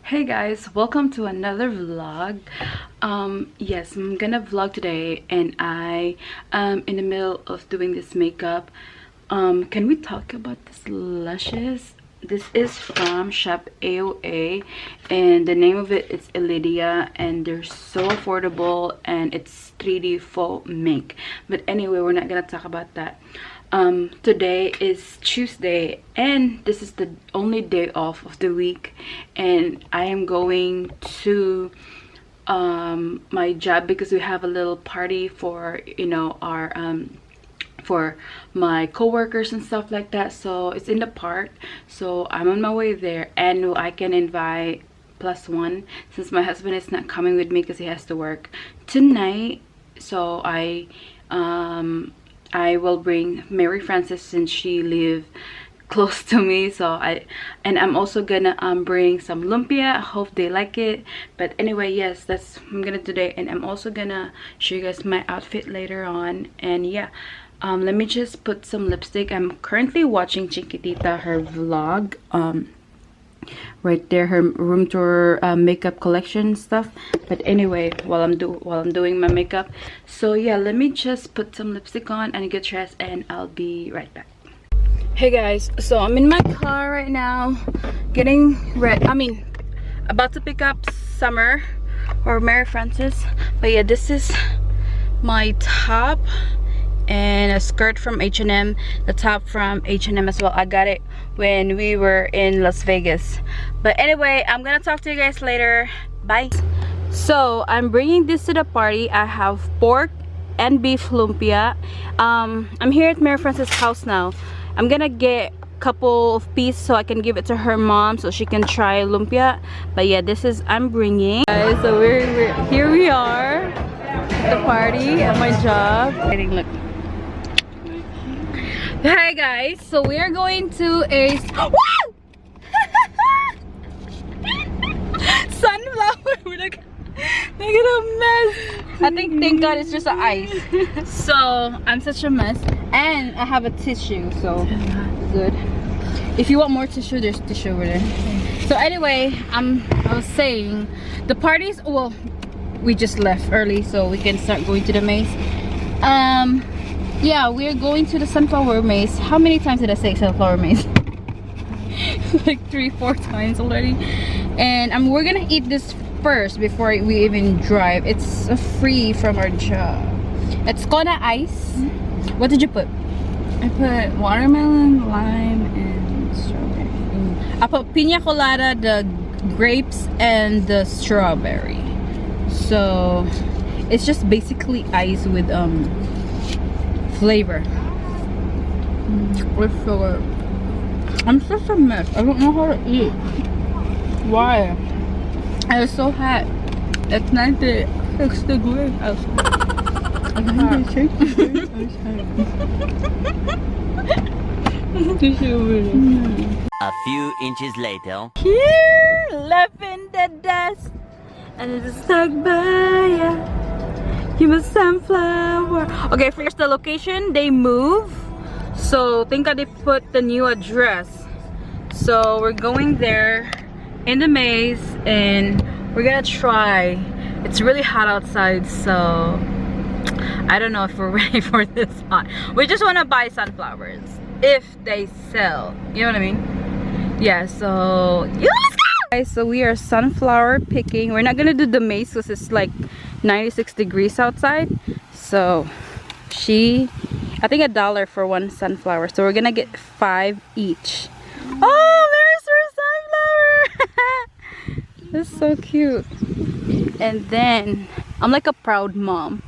Hey guys, welcome to another vlog. Yes, I'm gonna vlog today and I am in the middle of doing this makeup. Can we talk about this lashes? This is from Shop AOA and the name of it is Elydia, and they're so affordable and it's 3D faux make. But anyway, we're not gonna talk about that. Today is Tuesday and this is the only day off of the week, and I am going to my job because we have a little party for our for my co-workers and stuff like that. So it's in the park, so I'm on my way there, and I can invite +1 since my husband is not coming with me because he has to work tonight. So I will bring Mary Frances since she lives close to me. So I'm also gonna bring some lumpia. I hope they like it. But anyway, yes, that's what I'm gonna do today, and I'm also gonna show you guys my outfit later on. And yeah, let me just put some lipstick. I'm currently watching Chiquitita, her vlog, right there, her room tour makeup collection stuff. But anyway, while I'm doing my makeup, so yeah, let me just put some lipstick on and get dressed and I'll be right back. Hey guys, so I'm in my car right now getting ready. About to pick up Summer or Mary Frances. But yeah, this is my top and a skirt from H&M, the top from H&M as well. I got it when we were in Las Vegas. But anyway, I'm gonna talk to you guys later. Bye. So I'm bringing this to the party. I have pork and beef lumpia. I'm here at Mary Frances' house now. I'm gonna get a couple of pieces so I can give it to her mom so she can try lumpia. But yeah, this is I'm bringing. Guys, so we're here we are at the party at my job. Look. Hi guys, so we are going to a sunflower. Look at a mess. I think, thank God, it's just an ice. So I'm such a mess, and I have a tissue, so good. If you want more tissue, there's tissue over there. So anyway, I was saying the parties. Well, we just left early so we can start going to the maze. Yeah, we're going to the sunflower maze. How many times did I say sunflower maze? Like 3-4 times already. And we're gonna eat this first before we even drive. It's free from our job. It's gonna ice. What did you put? I put watermelon, lime, and strawberry. I put pina colada, the grapes, and the strawberry. So it's just basically ice with flavor. With sugar. I'm such a mess. I don't know how to eat. Why? It's so hot. It's 96 degrees outside. A few inches later. Here, left in the dust, and it's stuck by ya. You a sunflower. Okay, first the location, they move. So think that they put the new address. So we're going there in the maze and we're gonna try. It's really hot outside, so I don't know if we're ready for this hot. We just want to buy sunflowers if they sell. You know what I mean? Yeah, so yeah, let's go! Guys, so we are sunflower picking. We're not gonna do the maze because it's like 96 degrees outside. So I think $1 for one sunflower. So we're gonna get 5 each. Oh, there's our sunflower! That's so cute. And then I'm like a proud mom.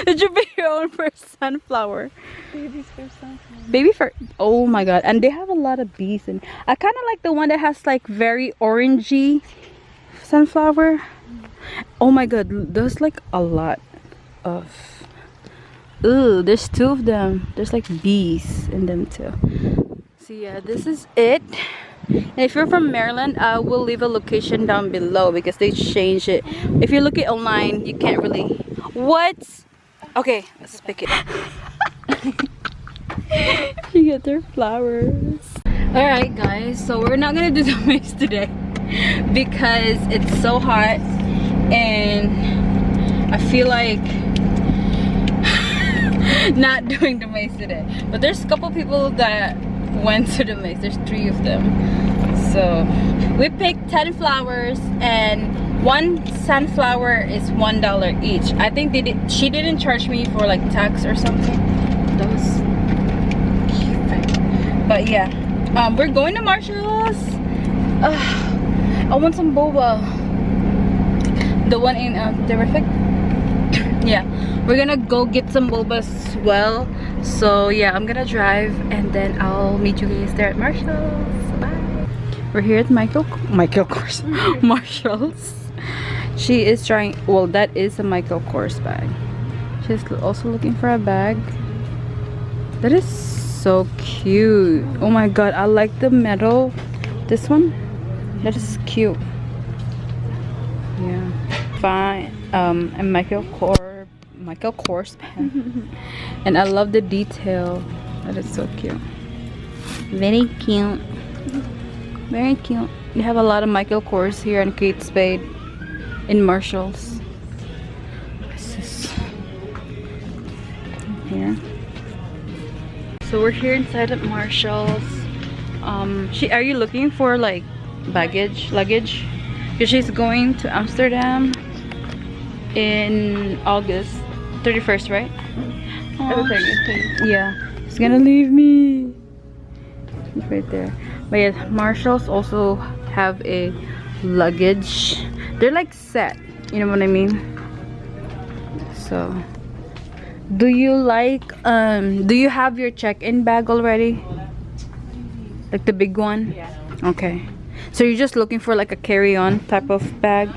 Did you pick your own first sunflower? Baby's first sunflower. Baby first. Oh my god. And they have a lot of bees, and I kind of like the one that has like very orangey sunflower. Oh my god, there's like a lot of, ooh, there's 2 of them. There's like bees in them too. So yeah, this is it. And if you're from Maryland, I will leave a location down below because they changed it. If you look it online, you can't really. What? Okay, let's pick it. You get their flowers. Alright guys, so we're not gonna do the maze today. because it's so hot and I feel like not doing the maze today. But there's a couple people that went to the maze. There's 3 of them. So we picked 10 flowers and 1 sunflower is $1 each. I think she didn't charge me for like tax or something. That was cute. But yeah, we're going to Marshall's. I want some boba. The one in Terrific. Yeah, we're gonna go get some boba as well. So yeah, I'm gonna drive and then I'll meet you guys there at Marshall's. Bye. We're here at Marshall's. She is trying, well, that is a Michael Kors bag. She's also looking for a bag. That is so cute. Oh my god, I like the metal. This one, that is cute. Yeah, fine. A Michael Kors pen. And I love the detail. That is so cute. Very cute. Very cute. We have a lot of Michael Kors here in Kate Spade in Marshall's. This is here. So we're here inside at Marshall's. Are you looking for like luggage? Because she's going to Amsterdam in August 31st, right? Oh, yeah, she's gonna leave me. It's right there. But yeah, Marshalls also have a luggage. They're like set, you know what I mean? So do you like do you have your check-in bag already? Like the big one? Yeah. Okay. So you're just looking for like a carry-on type of bag?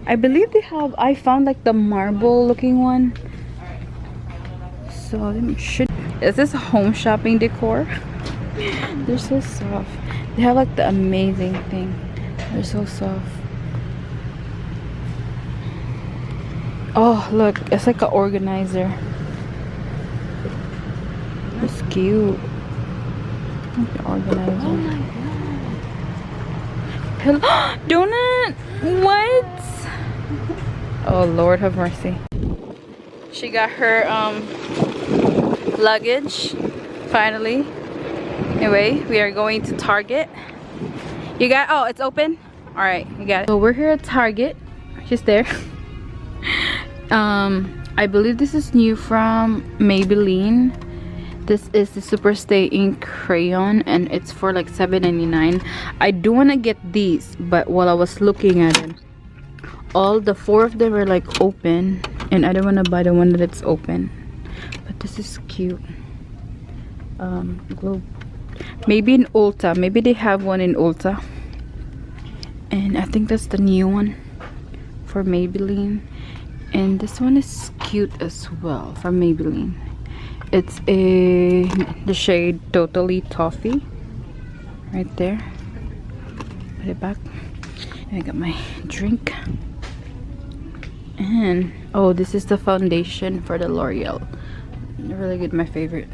I believe they have, I found like the marble looking one. So let me show. Is this home shopping decor? They're so soft. They have like the amazing thing. They're so soft. Oh look, it's like an organizer. It's cute. Like the organizer. Oh my god. Donut! What? Oh Lord have mercy. She got her luggage finally. Anyway, we are going to Target. You got, oh, it's open? Alright, you got it. So we're here at Target. She's there. I believe this is new from Maybelline. This is the Super Stay Ink Crayon and it's for like $7.99. I do want to get these, but while I was looking at them, all the 4 of them are like open and I don't want to buy the one that it's open. But this is cute. Globe. Maybe in Ulta. Maybe they have one in Ulta. And I think that's the new one for Maybelline. And this one is cute as well from Maybelline. It's the shade Totally Toffee. Right there. Put it back. And I got my drink. And oh, this is the foundation for the L'Oreal. Really good, my favorite.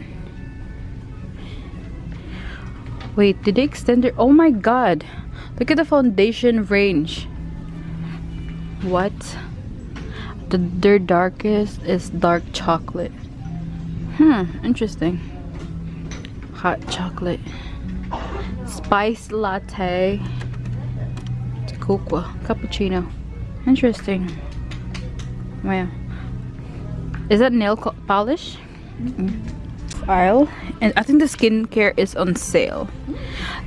Wait, did they extend it? Oh my god, look at the foundation range. What? Their darkest is dark chocolate. Interesting. Hot chocolate, spice latte, cocoa, cappuccino. Interesting. Wow. Is that nail polish? Aisle. And I think the skincare is on sale.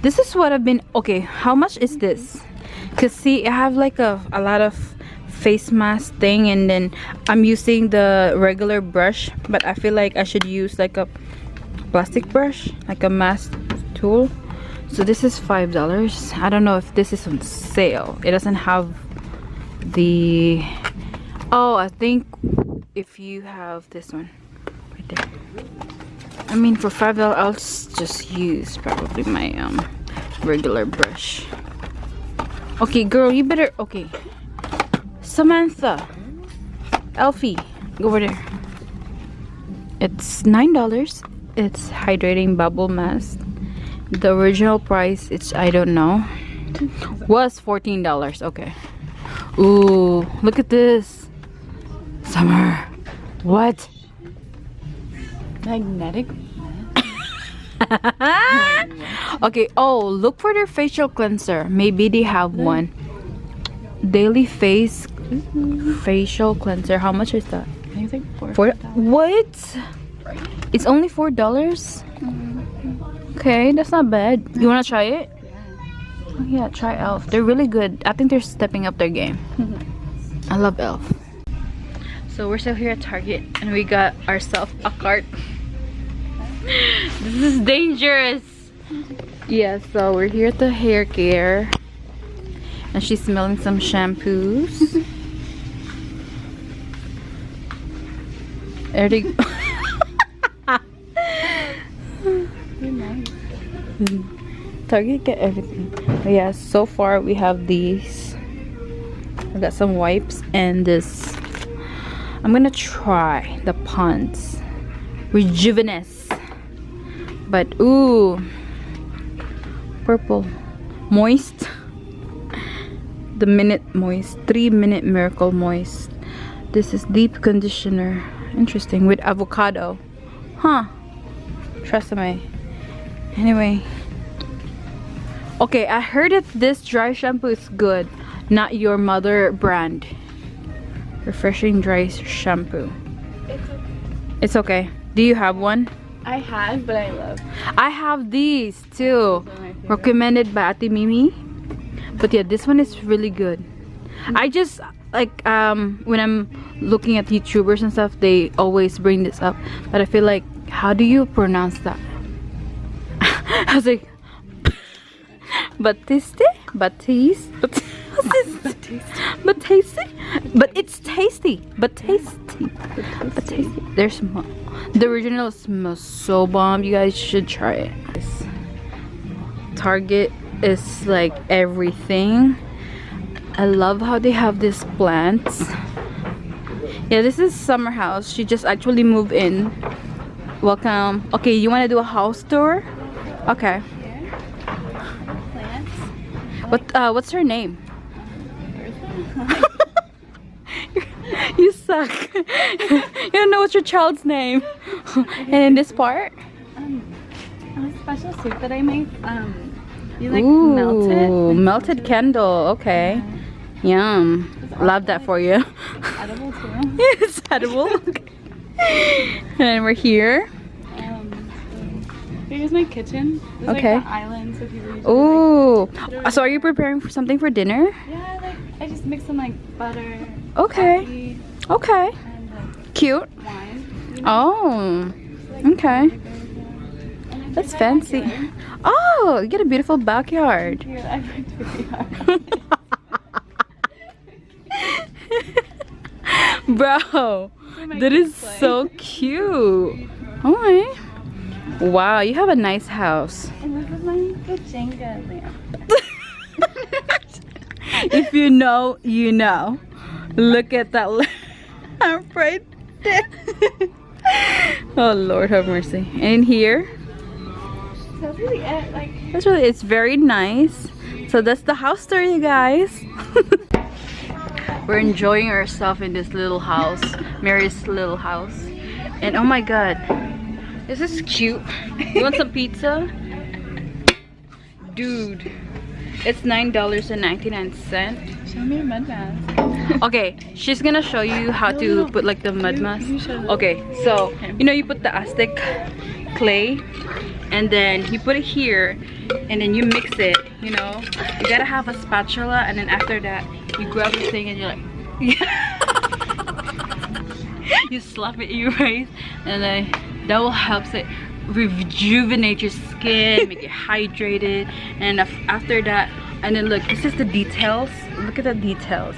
This is what I've been, okay, how much is this? Because see, I have like a lot of face mask thing and then I'm using the regular brush, but I feel like I should use like a plastic brush, like a mask tool. So this is $5. I don't know if this is on sale. It doesn't have the, oh, I think if you have this one right there, I mean for $5 I'll just use probably my regular brush. Okay girl, you better, okay, Samantha, Elfie, go over there. It's $9. It's hydrating bubble mask. The original price, it's, I don't know, Was $14. Okay. Ooh, look at this. Summer. What? Magnetic. Okay. Oh, look for their facial cleanser. Maybe they have one. Daily facial cleanser. How much is that? I think it's like For what? It's only $4. Okay, that's not bad. You wanna try it? Oh, yeah, try Elf. They're really good. I think they're stepping up their game. I love Elf. So we're still here at Target and we got ourselves a cart. This is dangerous. Yeah, so we're here at the hair care and she's smelling some shampoos. There they go. Target get everything. But yeah, so far we have these. I got some wipes and this. I'm gonna try the Pond's Rejuveness. But ooh, purple, moist. The Minute Moist, 3-minute Miracle Moist. This is deep conditioner. Interesting, with avocado. Huh? Trust me. Anyway. Okay, I heard that this dry shampoo is good. Not Your Mother brand. Refreshing dry shampoo. It's okay. Do you have one? I had, but I love. I have these too. Recommended by Ate Mimi. But yeah, this one is really good. I just like when I'm looking at YouTubers and stuff, they always bring this up. But I feel like, how do you pronounce that? I was like, Batiste? Batiste? But tasty? But it's tasty. But tasty. But tasty. There's more. The original smells so bomb. You guys should try it. This Target is like everything. I love how they have these plants. Yeah, this is Summer house. She just actually moved in. Welcome. Okay, you want to do a house tour? Okay. What's her name? You suck. You don't know what's your child's name. And in this part, A special soup that I make. You like ooh, melt it. melted candle. Okay. Yum. Love that for you. Edible too. It's edible. And we're here. Here's my kitchen. This is Okay. like the island, so people usually Ooh. like, So are you preparing for something for dinner? yeah, like I just mix some like butter, Okay. coffee, Okay. and like Cute. wine. You know, Oh. like, Okay. and then That's my fancy. backyard. Oh, you get a beautiful backyard. Here, I worked really hard. Bro, my that kids is play. so cute. Oh my. Wow, you have a nice house. And this is my Jenga lamp. If you know, you know. Look at that lamp right there. Oh Lord have mercy. And in here, So that's really it. Like, that's really, it's very nice. So that's the house tour, you guys. We're enjoying ourselves in this little house, Mary's little house. And oh my god, this is cute. You want some pizza? Dude, it's $9.99. show me your mud mask. Okay, she's gonna show you how to put like the mud mask. You show them. Okay, so you know you put the Aztec clay and then you put it here and then you mix it, you know. You gotta have a spatula and then after that you grab the thing and you're like you slap it in your face and then that will help it rejuvenate your skin, make it hydrated, and after that, and then look, this is the details. Look at the details.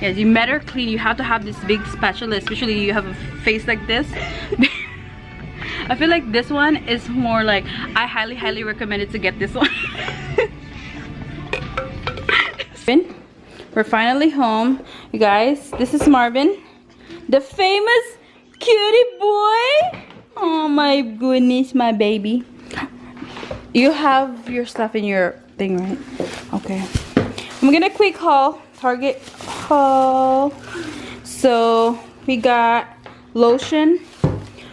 Yes, you better clean. You have to have this big spatula, especially you have a face like this. I feel like this one is more like, I highly recommend it to get this one. We're finally home, you guys. This is Marvin, the famous cutie boy. Oh my goodness, my baby. You have your stuff in your thing, right? Okay, I'm gonna quick haul, Target haul. So we got lotion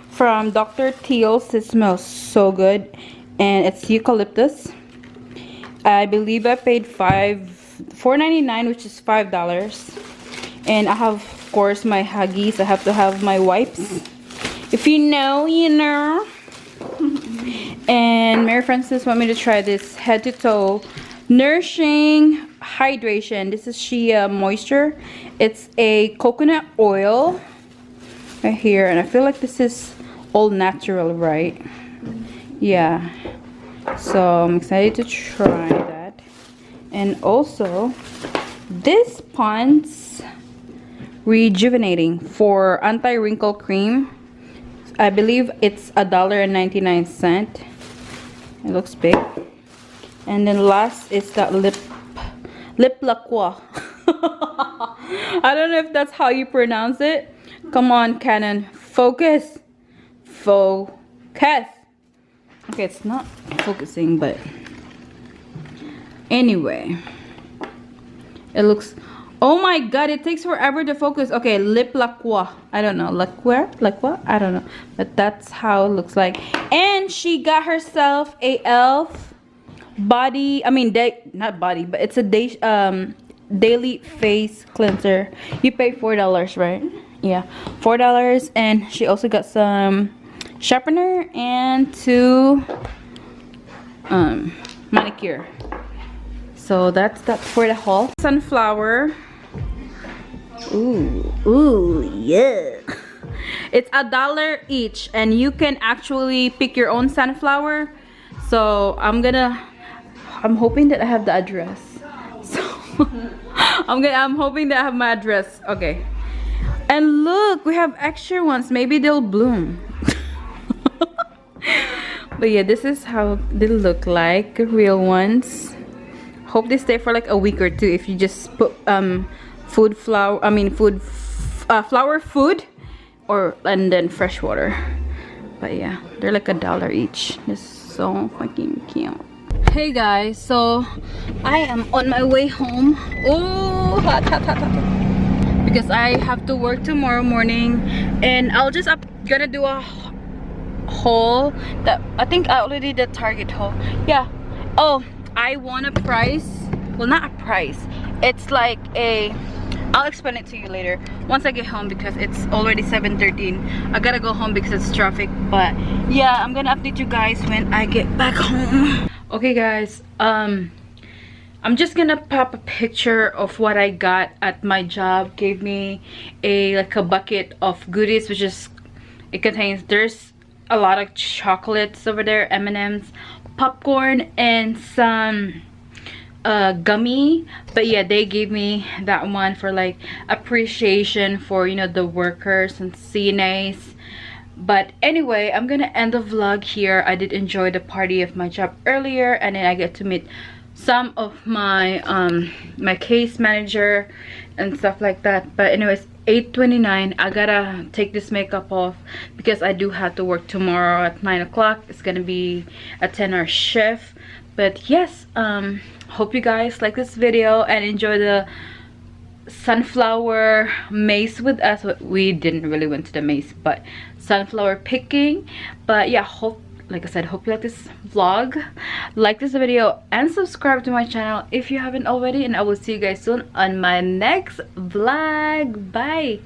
from Dr. Teal's. It smells so good, and it's eucalyptus. I believe I paid $4.99, which is $5. And I have, of course, my Huggies. I have to have my wipes. If you know, you know. And Mary Frances want me to try this head to toe nourishing hydration. This is Shea Moisture. It's a coconut oil right here, and I feel like this is all natural, right? Yeah, so I'm excited to try that. And also this Pond's Rejuvenating for anti-wrinkle cream. I believe it's $1.99. It looks big. And then last is that lip lacroix. I don't know if that's how you pronounce it. Come on, Canon, focus. Focus. Okay, it's not focusing, but anyway, it looks, oh my god, it takes forever to focus. Okay, lip lacroix. I don't know, lacroix, I don't know, but that's how it looks like. And she got herself a elf body, I mean not body, but it's a daily face cleanser. You pay $4, right? Yeah, $4. And she also got some sharpener and 2 manicure. So that's that for the haul. Sunflower. Ooh, yeah. It's $1 each, and you can actually pick your own sunflower. So I'm hoping that I have the address. So I'm hoping that I have my address. Okay. And look, we have extra ones. Maybe they'll bloom. But yeah, this is how they look like, real ones. Hope they stay for like a week or 2 if you just put flour food or and then fresh water. But yeah, they're like $1 each. It's so fucking cute. Hey guys, so I am on my way home. Oh, hot, because I have to work tomorrow morning, and I'll just gonna do a haul that I think I already did Target haul. Yeah. Oh, I won a prize. Well, not a prize. It's like a, I'll explain it to you later once I get home, because it's already 7:13. I gotta go home because it's traffic. But yeah, I'm gonna update you guys when I get back home. Okay guys, I'm just gonna pop a picture of what I got at my job. Gave me a bucket of goodies, which is, it contains, there's a lot of chocolates over there, M&Ms, popcorn, and some gummy. But yeah, they gave me that one for like appreciation for, you know, the workers and CNAs. But anyway, I'm gonna end the vlog here. I did enjoy the party of my job earlier, and then I get to meet some of my my case manager and stuff like that. But anyways, 8:29. I gotta take this makeup off because I do have to work tomorrow at 9 o'clock. It's gonna be a 10-hour shift. But yes, hope you guys like this video and enjoy the sunflower maze with us. We didn't really went to the maze, but sunflower picking. But yeah, like I said, hope you like this vlog, like this video, and subscribe to my channel if you haven't already. And I will see you guys soon on my next vlog. Bye.